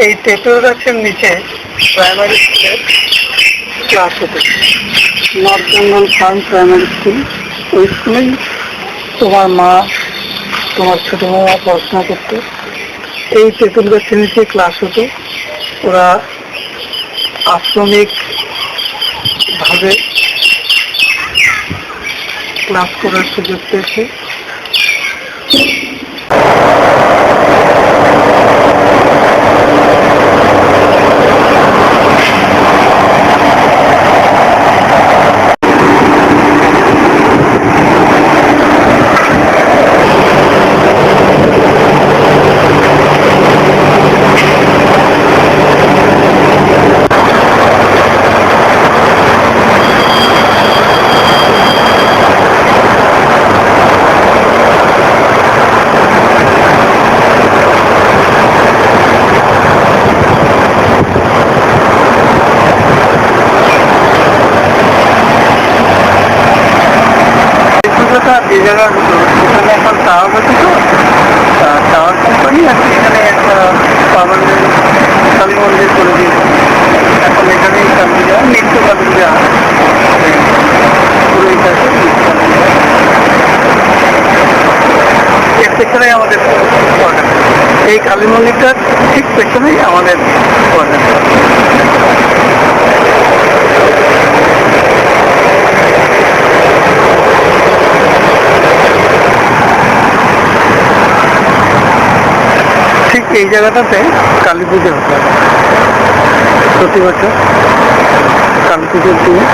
এই তেঁতুল গাছের নিচে প্রাইমারি স্কুলের ক্লাস হতো, north Bengal farm primary school. ওই স্কুলেই তোমার মা, তোমার ছোট মামা পড়াশোনা করতো। এই তেঁতুল গাছের নিচে ক্লাস হতো। ওরা আশ্রমিক ভাবে ক্লাস করার সুযোগ পেয়েছে। যে জায়গা হতো সেখানে এখন টাওয়ার হচ্ছে, তো টাওয়ার কোম্পানি আর এখানে একটা পার্মানেন্ট কালী মন্দির করে দিয়েছে। এখন এখানেই কালী পূজা, নিত্য কালী পূজা পুরো ইতিহাসে এর পেছনেই আমাদের কোয়ার্টার। এই কালী মন্দিরটার ঠিক পেছনেই আমাদের কোয়ার্টার। ঠিক এই জায়গাটাতে কালী পুজো হতো প্রতি বছর। কালী পুজোর দিনে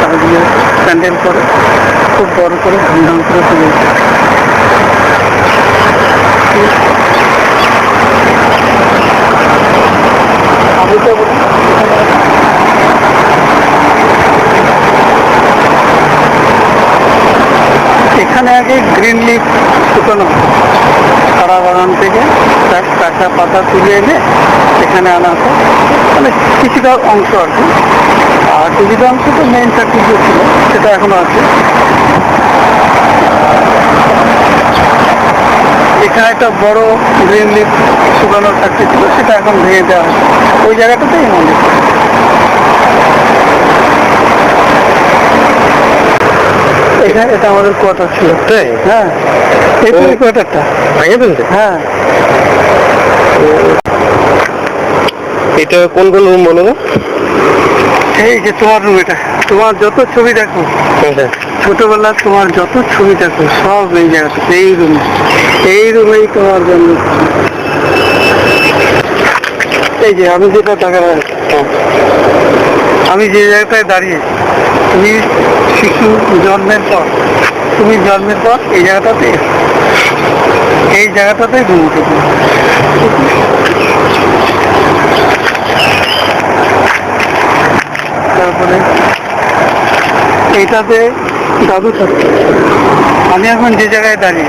কালী পুজো প্যান্ডেল করে খুব বড় করে ধুমধাম করে পুজো হতো। এখানে আগে গ্রিন লিফ শুকানো হতো, সারা বাগান থেকে কাঁচা পাতা তুলে এনে এখানে আনা হতো, মানে কিছুটা অংশ আর কি। আর কিছুটা অংশ তো মেইন ফ্যাক্টরি ছিল, সেটা এখনো আছে। এখানে একটা বড় গ্রিন লিফ শুকানোর ফ্যাক্টরি ছিল, সেটা এখন ভেঙে দেওয়া হয়েছে। ওই জায়গাটাতেই মন্দির। এখানে এটা আমাদের কোয়ার্টার ছিল। তাই? হ্যাঁ, এটা কোয়ার্টারটা ভেঙে ফেলছে। হ্যাঁ, এটা কোন কোন রুম বলো? এই যে তোমার রুম, এটা তোমার যত ছবি দেখো ছোটবেলা, তোমার যত ছবি দেখো সব এই জায়গাতে, এই রুমে। এই রুমেই তোমার জন্য এই যে আমি যেটা দেখা, আমি যে জায়গাটায় দাঁড়িয়ে, তুমি শিশু জন্মের পর, তুমি জন্মের পর এই জায়গাটাতে ঘুমোতে। তারপরে এইটাতে দাদু থাকতো। আমি এখন যে জায়গায় দাঁড়িয়ে,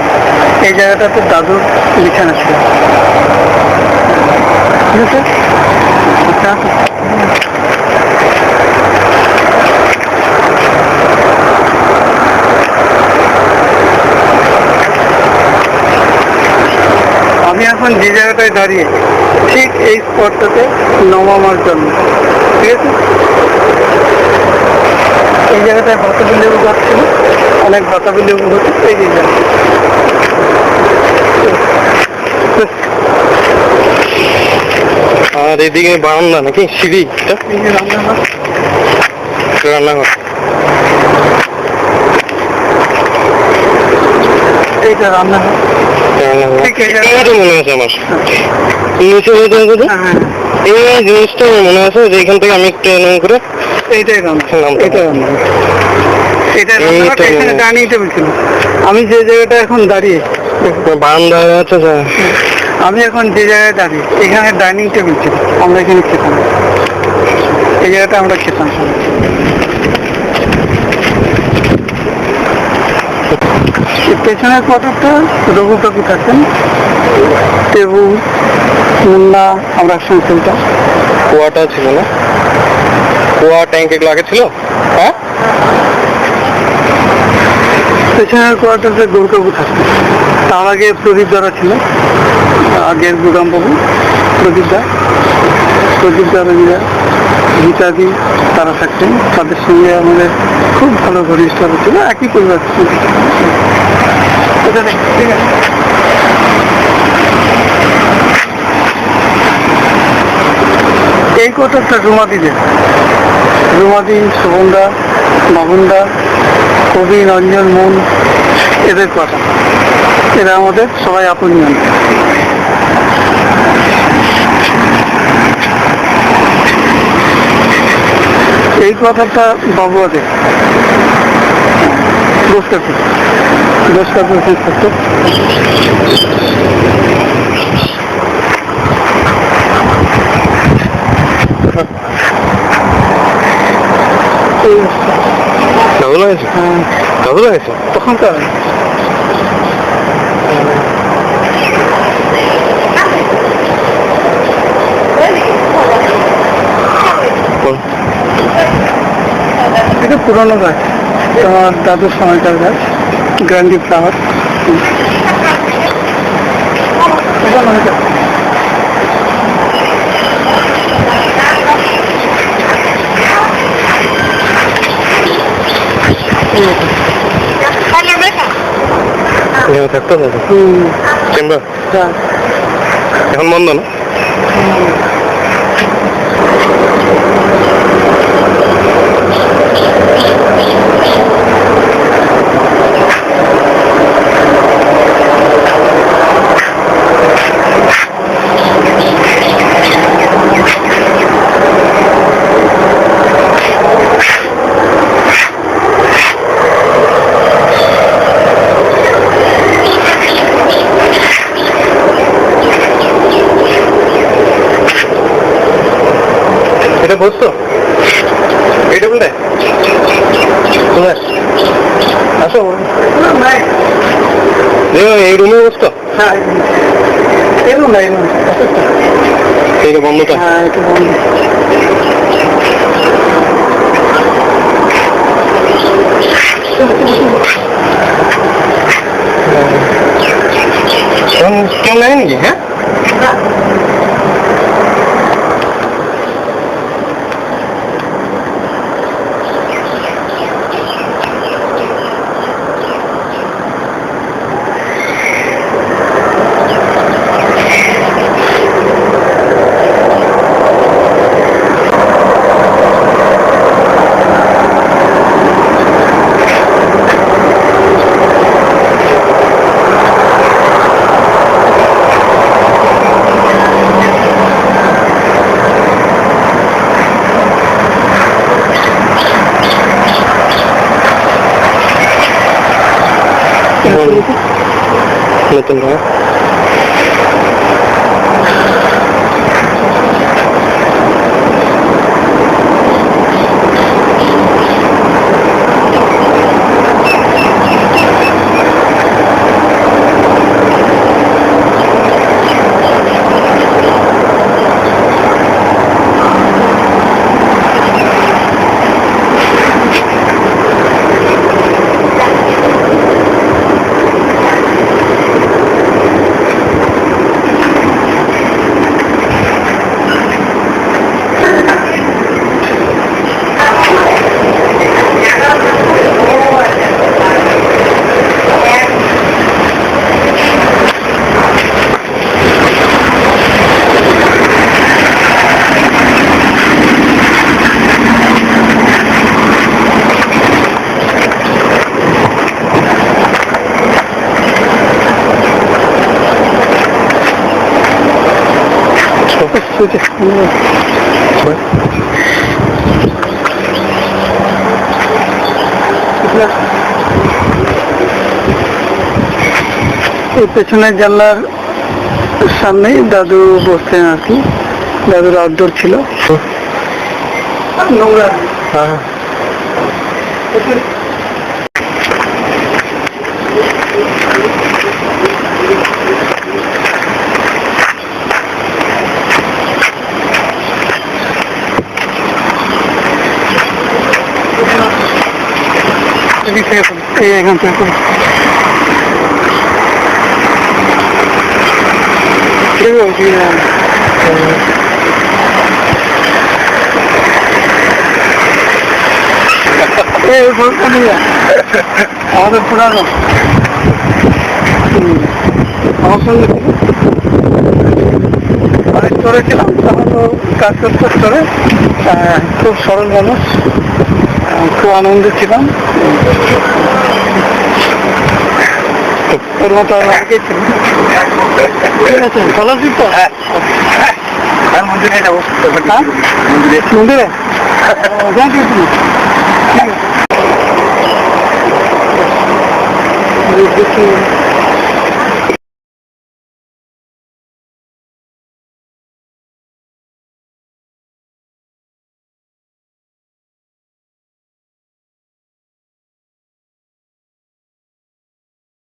এই জায়গাটাতে দাদুর বিছানা ছিল। ঠিক আছে, আচ্ছা। আমি এখন যে জায়গাটায় দাঁড়িয়ে, ঠিক এই স্পটটাতে নমামার জন্য। ঠিক আছে, এই জায়গাটায় বাতাবি লেবু গাছ ছিল, অনেক বাতাবি লেবু হতো। এই যে আর এদিকে বারান্দা নাকি সিঁড়ি, রান্নাঘর। এইটা রান্নাঘর। মনে আছে আমার নিচে এই জিনিসটা মনে আছে যে এখান থেকে আমি একটু এরকম করে এইটাই ডাইনিং টেবিল ছিল। আমি যে জায়গাটা এখন দাঁড়িয়ে, বারান্দা আছে, আমি এখন যে জায়গায় দাঁড়িয়ে, এখানে ডাইনিং টেবিল ছিল, আমরা এখানে খেতাম। এই জায়গাটা আমরা খেতাম। পেছনের কোয়ার্টারটা রঘু কাকু থাকতেন, টেবু, মুন্না, আমরা একসঙ্গে খেলতাম। কুয়াটা ছিল না, কুয়া ট্যাঙ্ক এগুলো আগে ছিল। হ্যাঁ, পেছনের কোয়ার্টারে গৌর কাকু থাকতেন। তার আগে প্রদীপ দ্বারা ছিল, আগের গুদাম বাবু প্রদীপ দা। প্রদীপ দাদাজিরা, গীতাদি তারা থাকতেন, তাদের সঙ্গে আমাদের খুব ভালো ঘনিষ্ঠতা ছিল, একই পরিবার থেকে। এটা দেখ, ঠিক আছে। এই কোয়ার্টারটা রুমাদিদের, রুমাদি, শোভনদা, বাবনদা, কবি, রঞ্জন, মন, এদের কোয়ার্টার। এরা আমাদের সবাই আপনজন। এই কোয়ার্টারটা বাবুয়াদের, দোষ কাকুর থাকতো। দাদু লাগেছে? হ্যাঁ, দাদু লাগেছে তখনকার এটা পুরোনো গাছ, তোমার দাদুর সময়কার গাছ, গ্র্যান্ডি ফ্লাওয়ার। এখানে থাকতো দাদু চেম্বার, এখন বন্ধ না? এটা বসতো এই টেবিলটায়? আসো, এই রুমে বসতো? হ্যাঁ, এরকম না, এরকম এইটা বন্ধটা? হ্যাঁ, এটা বন্ধ। কেউ নেয় নাকি? হ্যাঁ, নতুন ঘর। এই পেছনের জানলার সামনেই দাদু বসতেন আর কি, দাদুর আউটডোর ছিল, নোংরা। হ্যাঁ, এখান থেকে এই ফোনটা নিয়ে আমাদের পুরানো আমার সঙ্গে ছিল। অনেক স্টোরে ছিলাম, তখন ও কাজ করতে স্টোরে। খুব সরল মানুষ, খুব আনন্দে ছিলাম। ওর মতো আর অনেকেই ছিল। ঠিক আছে, ভালো আছিস তো? মন্দিরে যাবো। মন্দিরে থ্যাংক ইউ। ঠিক আছে। দেখি